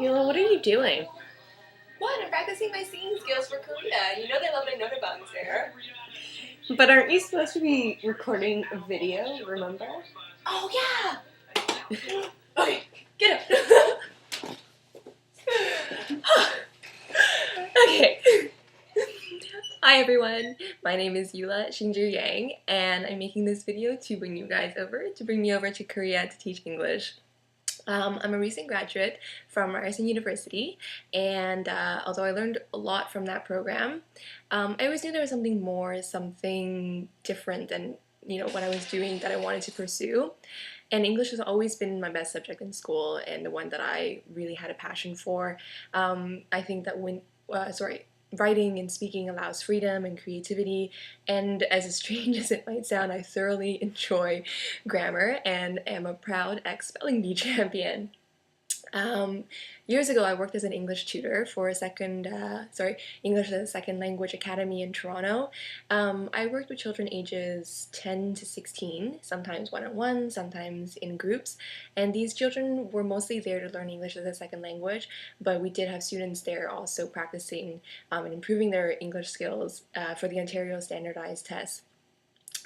Mila, what are you doing? What? I'm practicing my singing skills for Korea. You know they love my notabangs there. But aren't you supposed to be recording a video, remember? Oh, yeah! Okay, get up. Okay. Hi everyone, my name is Yula Shinju Yang, and I'm making this video to bring me over to Korea to teach English. I'm a recent graduate from Ryerson University, and although I learned a lot from that program, I always knew there was something more, something different than what I was doing that I wanted to pursue. And English has always been my best subject in school, and the one that I really had a passion for. I think that writing and speaking allows freedom and creativity, and as strange as it might sound, I thoroughly enjoy grammar and am a proud ex-spelling bee champion. Years ago, I worked as an English tutor for English as a Second Language Academy in Toronto. I worked with children ages 10 to 16, sometimes one-on-one, sometimes in groups, and these children were mostly there to learn English as a second language, but we did have students there also practicing and improving their English skills for the Ontario Standardized Test.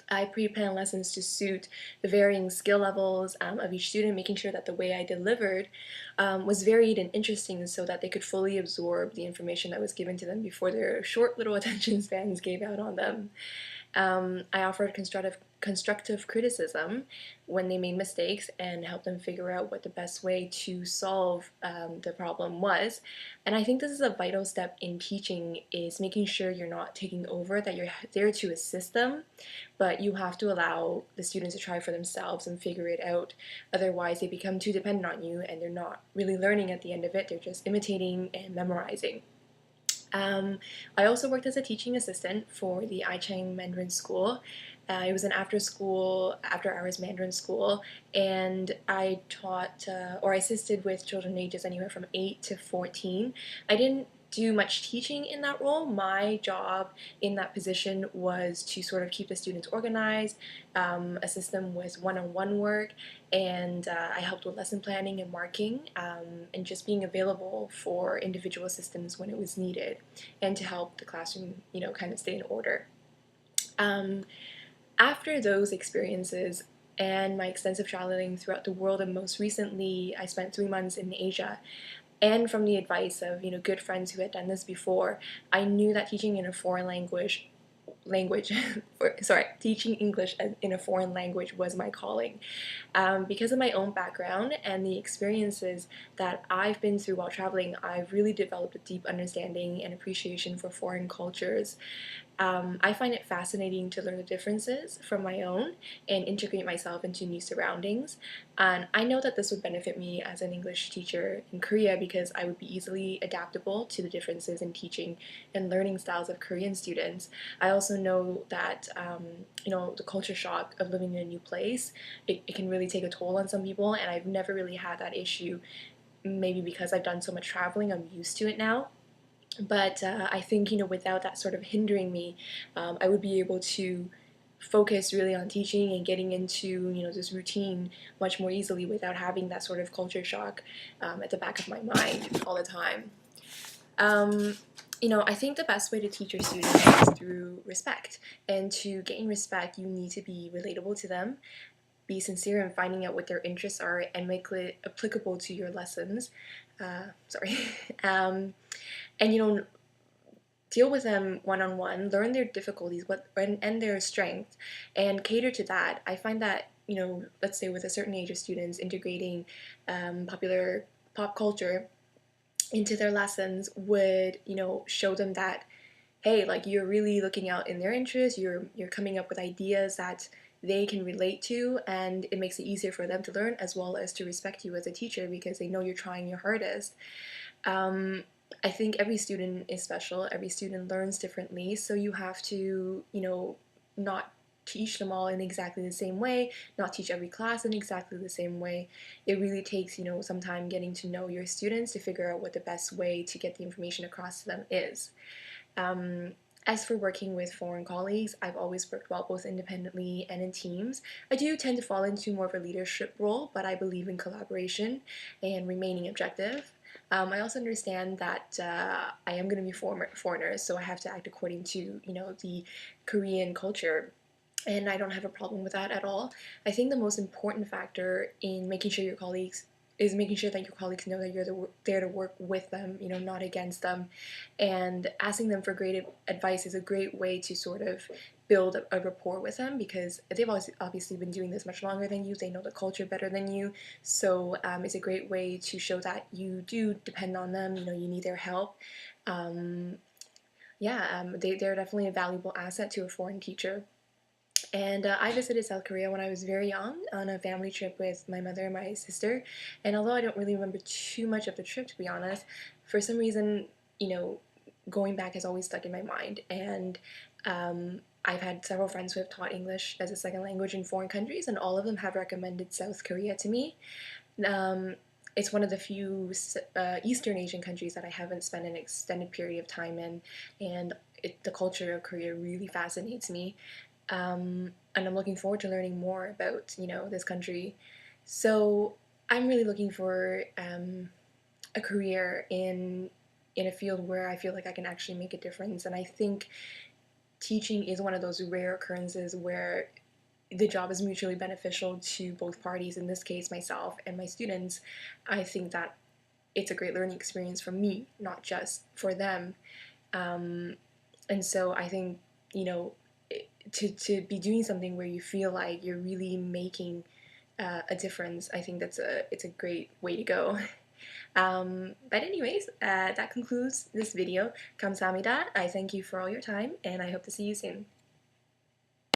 I pre-planned lessons to suit the varying skill levels of each student, making sure that the way I delivered was varied and interesting so that they could fully absorb the information that was given to them before their short little attention spans gave out on them. I offered constructive criticism when they made mistakes and helped them figure out what the best way to solve the problem was. And I think this is a vital step in teaching, is making sure you're not taking over, that you're there to assist them, but you have to allow the students to try for themselves and figure it out. Otherwise, they become too dependent on you and they're not really learning at the end of it, they're just imitating and memorizing. I also worked as a teaching assistant for the Aichang Mandarin School. It was an after-hours Mandarin school, and I taught or assisted with children ages anywhere from 8 to 14. I didn't do much teaching in that role. My job in that position was to sort of keep the students organized, assist them with one-on-one work, and I helped with lesson planning and marking, and just being available for individual assistance when it was needed, and to help the classroom, kind of stay in order. After those experiences and my extensive traveling throughout the world, and most recently I spent 3 months in Asia, and from the advice of good friends who had done this before, I knew that teaching in a foreign teaching English in a foreign language was my calling. Because of my own background and the experiences that I've been through while traveling, I've really developed a deep understanding and appreciation for foreign cultures. I find it fascinating to learn the differences from my own and integrate myself into new surroundings. And I know that this would benefit me as an English teacher in Korea because I would be easily adaptable to the differences in teaching and learning styles of Korean students. I also know that, the culture shock of living in a new place, it can really take a toll on some people, and I've never really had that issue. Maybe because I've done so much traveling, I'm used to it now. But I think, without that sort of hindering me, I would be able to focus really on teaching and getting into, this routine much more easily without having that sort of culture shock at the back of my mind all the time. I think the best way to teach your students is through respect. And to gain respect, you need to be relatable to them, be sincere in finding out what their interests are, and make it applicable to your lessons. And deal with them one-on-one, learn their difficulties and their strengths, and cater to that. I find that, let's say with a certain age of students, integrating popular pop culture into their lessons would, show them that, hey, like, you're really looking out in their interests, you're coming up with ideas that they can relate to, and it makes it easier for them to learn as well as to respect you as a teacher because they know you're trying your hardest. I think every student is special, every student learns differently, so you have to, not teach them all in exactly the same way, not teach every class in exactly the same way. It really takes, some time getting to know your students to figure out what the best way to get the information across to them is. As for working with foreign colleagues, I've always worked well both independently and in teams. I do tend to fall into more of a leadership role, but I believe in collaboration and remaining objective. I also understand that I am going to be foreigner, so I have to act according to, the Korean culture. And I don't have a problem with that at all. I think the most important factor in making sure your colleagues is making sure that your colleagues know that you're there to work with them, not against them. And asking them for great advice is a great way to sort of build a rapport with them because they've obviously been doing this much longer than you. They know the culture better than you. So it's a great way to show that you do depend on them. You need their help. Um, they're definitely a valuable asset to a foreign teacher. And I visited South Korea when I was very young on a family trip with my mother and my sister. And although I don't really remember too much of the trip, to be honest, for some reason, you know, going back has always stuck in my mind. And I've had several friends who have taught English as a second language in foreign countries, and all of them have recommended South Korea to me. Um, it's one of the few Eastern Asian countries that I haven't spent an extended period of time in, and the culture of Korea really fascinates me. And I'm looking forward to learning more about this country. So I'm really looking for a career in a field where I feel like I can actually make a difference. And I think teaching is one of those rare occurrences where the job is mutually beneficial to both parties. In this case, myself and my students. I think that it's a great learning experience for me, not just for them. Um, and so I think you know to be doing something where you feel like you're really making a difference, I think it's a great way to go. But anyways, that concludes this video. 감사합니다. I thank you for all your time, and I hope to see you soon.